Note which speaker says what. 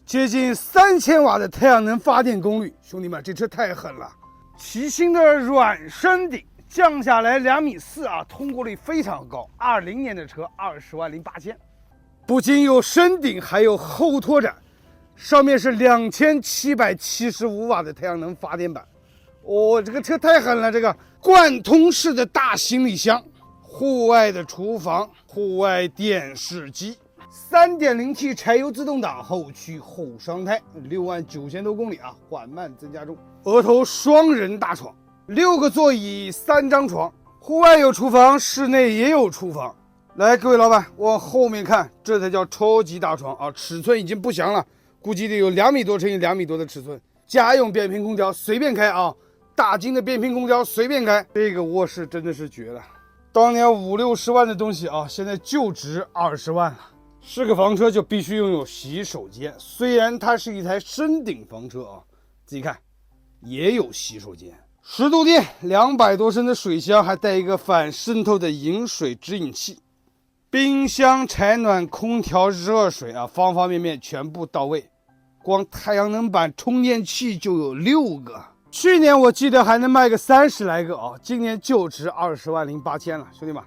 Speaker 1: 接近3000瓦的太阳能发电功率，兄弟们，这车太狠了！奇星的软身顶降下来2.4米啊，通过率非常高。20年的车20万0 8千，不仅有身顶，还有后拖展，上面是2775瓦的太阳能发电板。哦，这个车太狠了！这个贯通式的大行李箱，户外的厨房，户外电视机。3.0T 柴油自动挡，后驱后双胎，6万9千多公里啊，缓慢增加中。额头双人大床，6个座椅，3张床，户外有厨房，室内也有厨房。来，各位老板，往后面看，这才叫超级大床啊！尺寸已经不详了，估计得有2米多乘以2米多的尺寸。家用变频空调随便开啊，大金的变频空调随便开。这个卧室真的是绝了，当年50、60万的东西啊，现在就值20万了。是个房车就必须拥有洗手间，虽然它是一台深顶房车啊，自己看也有洗手间，10度电，200多升的水箱，还带一个反渗透的饮水指引器，冰箱、采暖、空调、热水啊，方方面面全部到位。光太阳能板充电器就有6个，去年我记得还能卖个30来个啊，今年就值20万0 8千了，兄弟们。